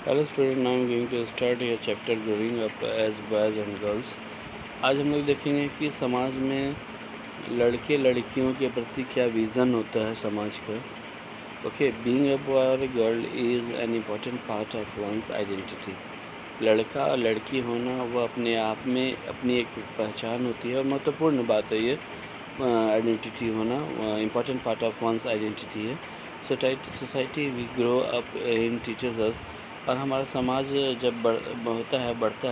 Hello student, now I am going to start your chapter growing up as boys and girls. आज हम लोग देखेंगे कि समाज में लड़के लड़कियों के प्रति क्या विज़न होता है समाज का। ओके, बीइंग अ बॉय और a girl is an important part of one's identity. लड़का और लड़की होना वह अपने आप में अपनी एक पहचान होती है और महत्वपूर्ण बात है ये। आइडेंटिटी होना important part of one's identity है। Society we grow up in teachers us, और हमारा समाज जब बढ़ता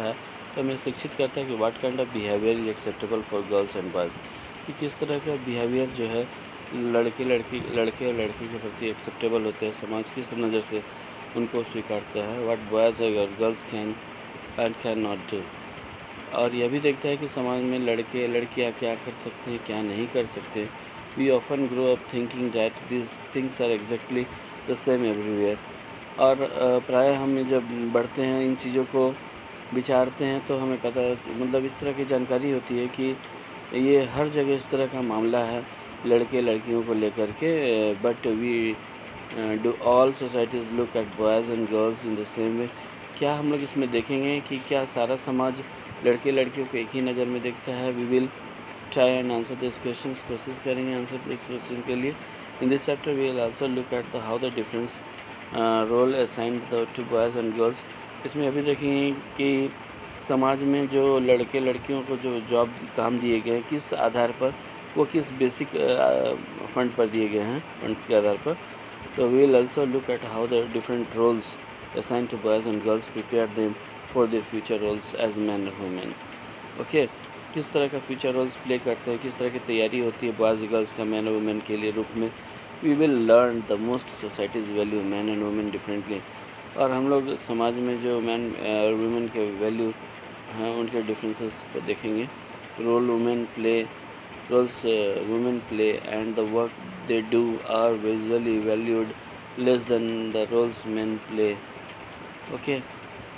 है तो हमें शिक्षित करता है कि what kind of behaviour is acceptable for girls and boys, कि किस तरह का बिहेवियर जो है लड़के और लड़की के प्रति एक्सेप्टेबल होते हैं, समाज किस नज़र से उनको स्वीकारता है, व्हाट बॉयज़ और girls can and can not do. और यह भी देखता है कि समाज में लड़के लड़कियां क्या कर सकते हैं, क्या नहीं कर सकते। We often grow up thinking that this things are exactly the same everywhere. और प्रायः हम जब बढ़ते हैं, इन चीज़ों को विचारते हैं, तो हमें पता मतलब इस तरह की जानकारी होती है कि ये हर जगह इस तरह का मामला है लड़के लड़कियों को लेकर के। But we do all societies look at boys and girls in the same way. क्या हम लोग इसमें देखेंगे कि क्या सारा समाज लड़के लड़कियों को एक ही नज़र में देखता है। We will try and answer this question, कोशिश करेंगे आंसर इस क्वेश्चन के लिए। In this chapter we will also look at the how the difference role assigned to boys and girls. इसमें अभी देखेंगे कि समाज में जो लड़के लड़कियों को जो जॉब काम दिए गए हैं, किस आधार पर, वो किस बेसिक फंड पर दिए गए हैं, फंड्स के आधार पर। तो we will also look at how the different roles assigned to boys and girls prepare them for their future roles as men or women. Okay, किस तरह का फ्यूचर रोल्स प्ले करते हैं, किस तरह की तैयारी होती है बॉयज़ गर्ल्स का मैन और वुमेन के लिए रूप में। We will learn the most societies value man and women differently. और हम लोग समाज में जो मैन और वुमेन के वैल्यू हैं उनके डिफरेंसेस को देखेंगे। Roles women play and the work they do are visually valued less than the roles man play. Okay,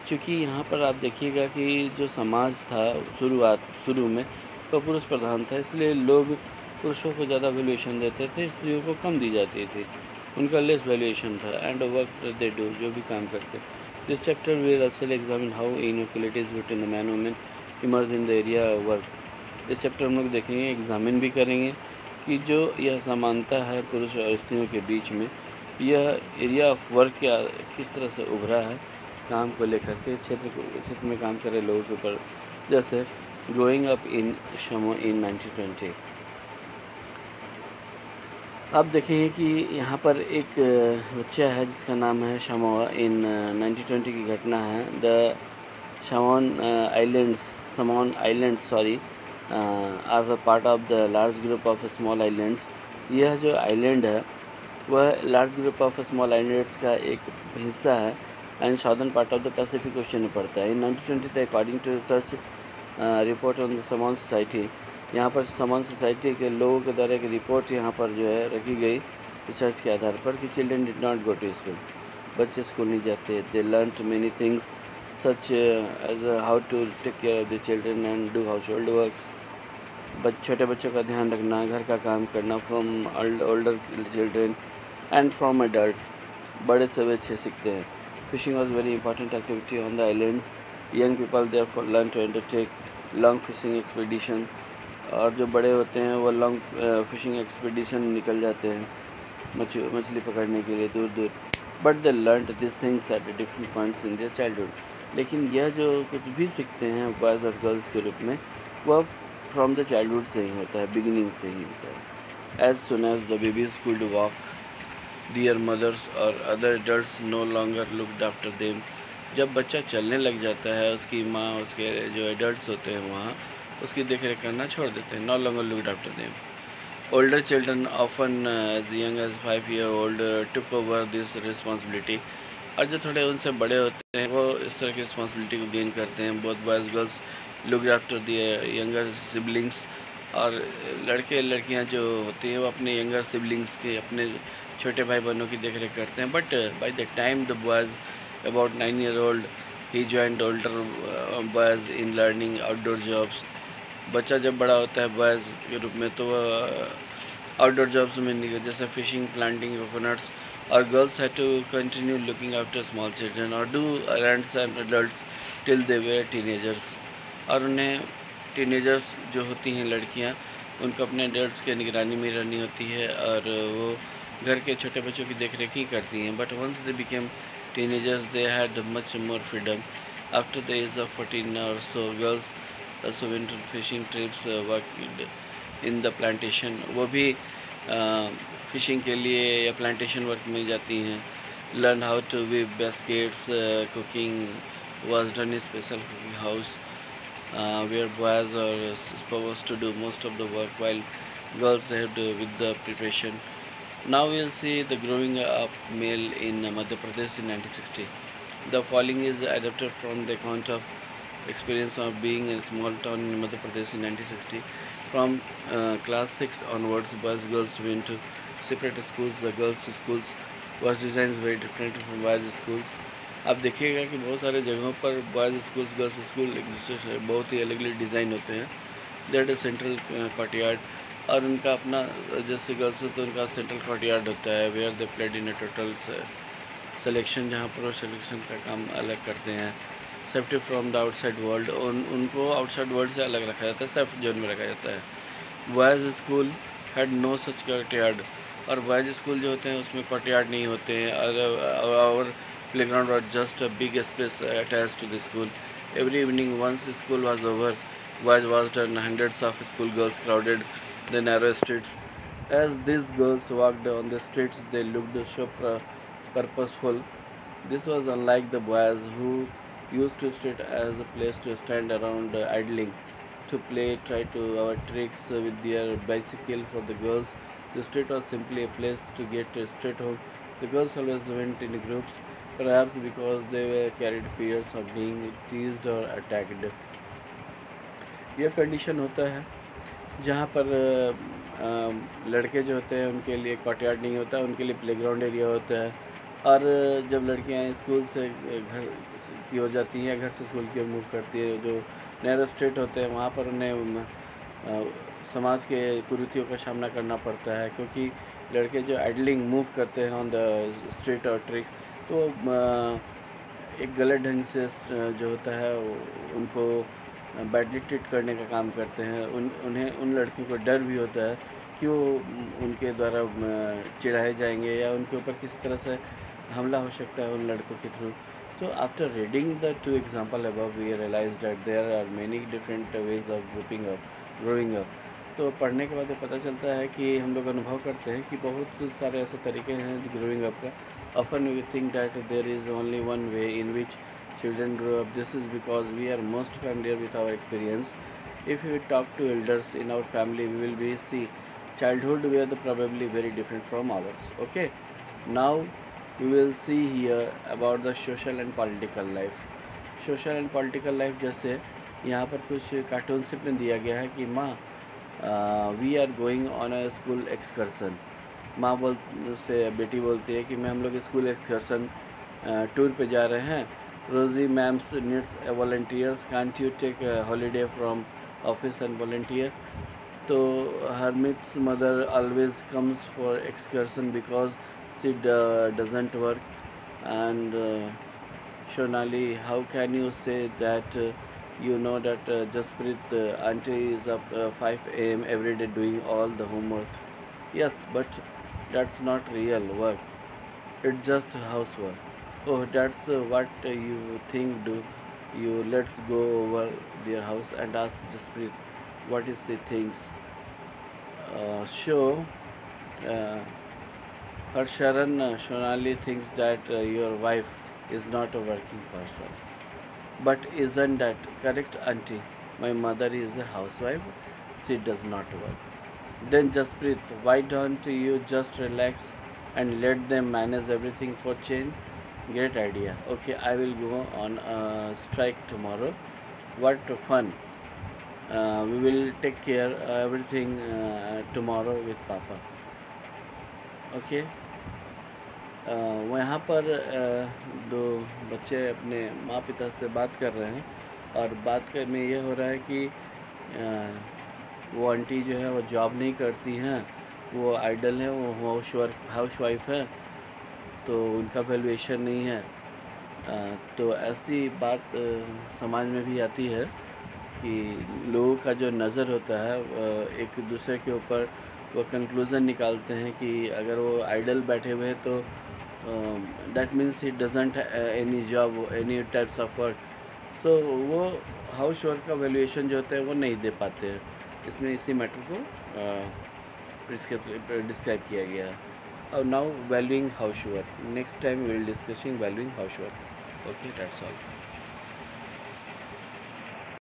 चूँकि यहाँ पर आप देखिएगा कि जो समाज था शुरू में तो पुरुष प्रधान था, इसलिए लोग पुरुषों को ज़्यादा वैल्यूएशन देते थे, स्त्रियों को कम दी जाती थी, उनका लेस वैल्यूएशन था। एंड वर्क दे डू, जो भी काम करते। This chapter will also examine how inequalities between the man women emerge in the area work. इस चैप्टर हम लोग देखेंगे, एग्जामिन भी करेंगे कि जो यह समानता है पुरुष और स्त्रियों के बीच में, यह एरिया ऑफ वर्क किस तरह से उभरा है काम को लेकर के, क्षेत्र में काम कर रहे लोगों के ऊपर। जैसे ग्रोइंग अप इन शमो इन 1920। आप देखेंगे कि यहाँ पर एक बच्चा है जिसका नाम है शमोआ। इन 1920 की घटना है। The Samoan islands are the part of the large group of small islands. यह जो आइलैंड है वह large group of small islands का एक हिस्सा है and southern part of the Pacific Ocean में पड़ता है। In 1920 according to research report on the Samoan society, यहाँ पर समॉन सोसाइटी के लोगों के द्वारा एक रिपोर्ट यहाँ पर जो है रखी गई रिसर्च के आधार पर कि children did not go to school, बच्चे स्कूल नहीं जाते। They learn many things such as how to take care of the children and do household work. छोटे बच्चों का ध्यान रखना, घर का काम करना, from older children and from adults, बड़े से बच्चे सीखते हैं। Fishing was very important activity on the islands. Young people therefore learn to undertake long fishing expedition, और जो बड़े होते हैं वो लॉन्ग फिशिंग एक्सपीडिशन निकल जाते हैं मछली पकड़ने के लिए दूर दूर। But they learn this things at different points in their childhood. लेकिन यह जो कुछ भी सीखते हैं बॉयज़ और गर्ल्स के रूप में, वह फ्रॉम द चाइल्डहुड से ही होता है, बिगिनिंग से ही होता है। As soon as the babies could walk, their mothers और other adults no longer looked after them. जब बच्चा चलने लग जाता है, उसकी माँ, उसके जो एडल्ट्स होते हैं वहाँ उसकी देख रेख करना छोड़ देते हैं। No longer looked after them. Older children often as young as 5 year old took over this responsibility. और जो थोड़े उनसे बड़े होते हैं वो इस तरह की रिस्पॉन्सिबिलिटी को गेन करते हैं। Both boys girls looked after their younger siblings. और लड़के लड़कियां जो होती हैं वो अपने यंगर सिबलिंग्स के, अपने छोटे भाई बहनों की देख रेख करते हैं। But by the time the boys about 9 year old he joined older boys in learning outdoor jobs. बच्चा जब बड़ा होता है बॉयज़ के रूप में तो वह आउटडोर जॉब्स में निकल, जैसे fishing, planting coconuts or girls had to continue looking after small children or do errands and adults till they were teenagers। और उन्हें टीनेजर्स जो होती हैं लड़कियां, उनको अपने एडल्ट्स के निगरानी में रहनी होती है और वो घर के छोटे बच्चों की देख रेख ही करती हैं। But once they became teenagers they had much more freedom. After the age of 14 और so girls also went on fishing trips, worked in the plantation। वो भी फिशिंग के लिए या प्लांटेशन वर्क में जाती हैं। Learn how to weave baskets, cooking was done in special cooking house where boys are supposed to do most of the work while girls helped with the preparation। Now we'll see the growing up male in Madhya Pradesh in 1960। The following is adapted from the account of experience of being in a small town in Madhya Pradesh in 1960। From class 6 onwards, boys girls went to separate schools। The girls schools was designed very different from boys schools। आप देखिएगा कि बहुत सारे जगहों पर boys schools girls school एक दूसरे से बहुत ही अलग अलग डिज़ाइन होते हैं। दैट इज सेंट्रल कोर्टयार्ड, और उनका अपना जैसे गर्ल्स तो उनका सेंट्रल कोर्टयार्ड होता है where they played in a total selection, जहाँ पर वो सिलेक्शन का काम अलग करते हैं। Safety from the outside world, उनको आउटसाइड वर्ल्ड से अलग रखा जाता है, सेफ जोन में रखा जाता है। Boys school had no such courtyard, और बॉयज़ स्कूल जो होते हैं उसमें कोर्टयार्ड नहीं होते हैं। और playground was just a big space attached to the school। Every evening once school was over, boys watched and hundreds of school girls crowded the narrow streets। As these girls walked on the streets, they looked so purposeful। This was unlike the boys who used to street as a place to stand around idling, to play, try to our tricks with their bicycle। For the girls, the street was simply a place to get straight home। The girls always went in groups, perhaps because they were carried fears of being teased or attacked। यह condition होता है जहाँ पर लड़के जो होते हैं उनके लिए कोर्टयार्ड नहीं होता, उनके लिए प्लेग्राउंड एरिया होता है। और जब लड़कियाँ स्कूल से घर की ओर जाती हैं, घर से स्कूल की ओर मूव करती है, जो नैरो स्ट्रीट होते हैं वहाँ पर उन्हें समाज के कुरीतियों का सामना करना पड़ता है, क्योंकि लड़के जो आइडलिंग मूव करते हैं ऑन द स्ट्रीट और ट्रिक्स, तो एक गलत ढंग से जो होता है उनको बैडली ट्रीट करने का काम करते हैं। उन्हें उन लड़कियों को डर भी होता है कि वो उनके द्वारा चिढ़ाए जाएंगे या उनके ऊपर किसी तरह से हमला हो सकता है उन लड़कों के थ्रू। तो after reading the two example above we realise that there are many different ways of growing up. तो पढ़ने के बाद पता चलता है कि हम लोग अनुभव करते हैं कि बहुत सारे ऐसे तरीके हैं ग्रोइंग अप का। Often we think that there is only one way in which children grow up। This is because we are most familiar with our experience। If we talk to elders in our family, we will be see childhood were probably very different from ours। Okay, now we will see here about the social and political life। Social and political life जैसे यहाँ पर कुछ कार्टूनशिप में दिया गया है कि माँ we are going on a school excursion। माँ से बेटी बोलती है कि मैं हम लोग स्कूल एक्सकर्सन टूर पे जा रहे हैं। Rosie ma'am's needs volunteers, can't you take holiday from office and volunteer. तो Harmeet's mother always comes for excursion because she doesn't work. And Sonali, how can you say that you know that Jasprit auntie is up 5 AM every day doing all the homework। Yes, but that's not real work, it's just housework। Oh, that's what you think, do you? Let's go over their house and ask Jasprit what is she thinks। Her Sharon, Sonali thinks that your wife is not a working person। But isn't that correct, auntie? My mother is a housewife, she does not work। Then Jasprit, why don't you just relax and let them manage everything for change? Great idea। Okay, I will go on a strike tomorrow। What fun। We will take care everything tomorrow with Papa। Okay। वहाँ पर दो बच्चे अपने माँ पिता से बात कर रहे हैं, और बात में ये हो रहा है कि वो आंटी जो है वो जॉब नहीं करती हैं, वो आइडल है, वो हाउस वाइफ है। तो उनका वैल्यूएशन नहीं है। तो ऐसी बात समाज में भी आती है कि लोगों का जो नज़र होता है एक दूसरे के ऊपर वो कंक्लूज़न निकालते हैं कि अगर वो आइडल बैठे हुए हैं तो that means he doesn't any job any types of work. So वो हाउस वर्क का वैल्यूएशन जो होता है वो नहीं दे पाते हैं। इसमें इसी मैटर को डिस्क्राइब किया गया है। और now valuing house work, next time we will discussing valuing house work. Okay, that's all.